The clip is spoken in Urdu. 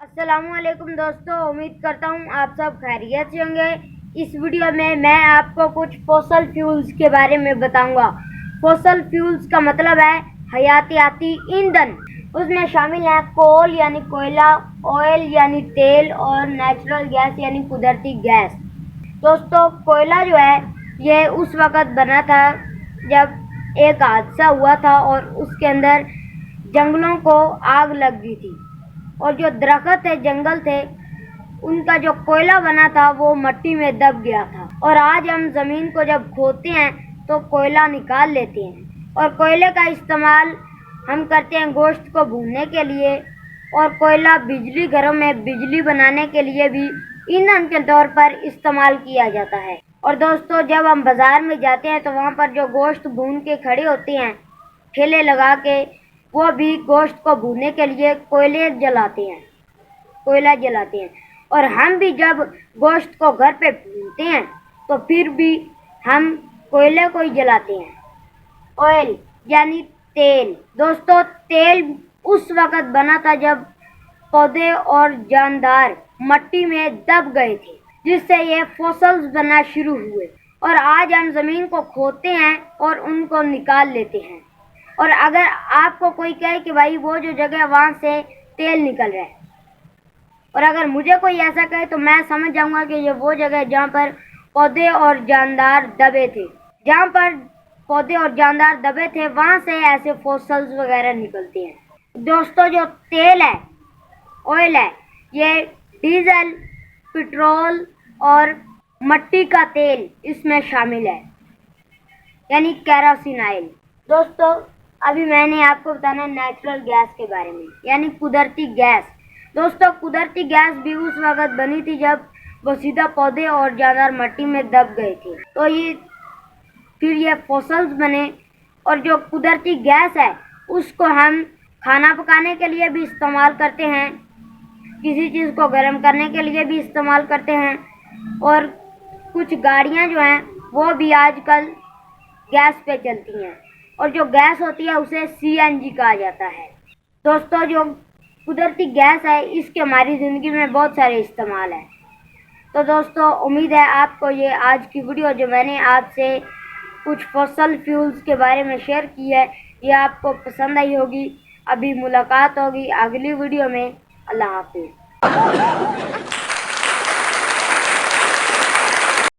السلام علیکم دوستو، امید کرتا ہوں آپ سب خیریت سے ہوں گے۔ اس ویڈیو میں آپ کو کچھ فوسل فیولز کے بارے میں بتاؤں گا۔ فوسل فیولز کا مطلب ہے حیاتیاتی ایندھن۔ اس میں شامل ہیں کول یعنی کوئلہ، آئل یعنی تیل اور نیچرل گیس یعنی قدرتی گیس۔ دوستو کوئلہ جو ہے یہ اس وقت بنا تھا جب ایک حادثہ ہوا تھا اور اس کے اندر جنگلوں کو آگ لگ گئی تھی، اور جو درخت تھے، جنگل تھے، ان کا جو کوئلہ بنا تھا وہ مٹی میں دب گیا تھا۔ اور آج ہم زمین کو جب کھودتے ہیں تو کوئلہ نکال لیتے ہیں، اور کوئلے کا استعمال ہم کرتے ہیں گوشت کو بھوننے کے لیے، اور کوئلہ بجلی گھروں میں بجلی بنانے کے لیے بھی ایندھن کے طور پر استعمال کیا جاتا ہے۔ اور دوستو جب ہم بازار میں جاتے ہیں تو وہاں پر جو گوشت بھون کے کھڑے ہوتے ہیں ٹھیلے لگا کے، وہ بھی گوشت کو بھوننے کے لیے کوئلہ جلاتے ہیں۔ اور ہم بھی جب گوشت کو گھر پہ بھونتے ہیں تو پھر بھی ہم کوئلے کو ہی جلاتے ہیں۔ آئل یعنی تیل۔ دوستو تیل اس وقت بنا تھا جب پودے اور جاندار مٹی میں دب گئے تھے، جس سے یہ فوسلز بننا شروع ہوئے، اور آج ہم زمین کو کھودتے ہیں اور ان کو نکال لیتے ہیں۔ اور اگر آپ کو کوئی کہے کہ بھائی وہ جو جگہ وہاں سے تیل نکل رہا ہے، اور اگر مجھے کوئی ایسا کہے تو میں سمجھ جاؤں گا کہ یہ وہ جگہ ہے جہاں پر پودے اور جاندار دبے تھے۔ جہاں پر پودے اور جاندار دبے تھے وہاں سے ایسے فوسلز وغیرہ نکلتے ہیں۔ دوستو جو تیل ہے، آئل ہے، یہ ڈیزل، پٹرول اور مٹی کا تیل اس میں شامل ہے، یعنی کیروسین آئل۔ دوستو ابھی میں نے آپ کو بتانا نیچرل گیس کے بارے میں، یعنی قدرتی گیس۔ دوستو قدرتی گیس بھی اس وقت بنی تھی جب بسیدہ پودے اور جاندار مٹی میں دب گئے تھے، تو پھر یہ فوسلز بنے۔ اور جو قدرتی گیس ہے اس کو ہم کھانا پکانے کے لیے بھی استعمال کرتے ہیں، کسی چیز کو گرم کرنے کے لیے بھی استعمال کرتے ہیں، اور کچھ گاڑیاں جو ہیں وہ بھی آج کل گیس پہ چلتی ہیں، اور جو گیس ہوتی ہے اسے CNG کہا جاتا ہے۔ دوستو جو قدرتی گیس ہے اس کے ہماری زندگی میں بہت سارے استعمال ہیں۔ تو دوستو امید ہے آپ کو یہ آج کی ویڈیو جو میں نے آپ سے کچھ فوسل فیولز کے بارے میں شیئر کی ہے، یہ آپ کو پسند آئی ہوگی۔ ابھی ملاقات ہوگی اگلی ویڈیو میں۔ اللہ حافظ۔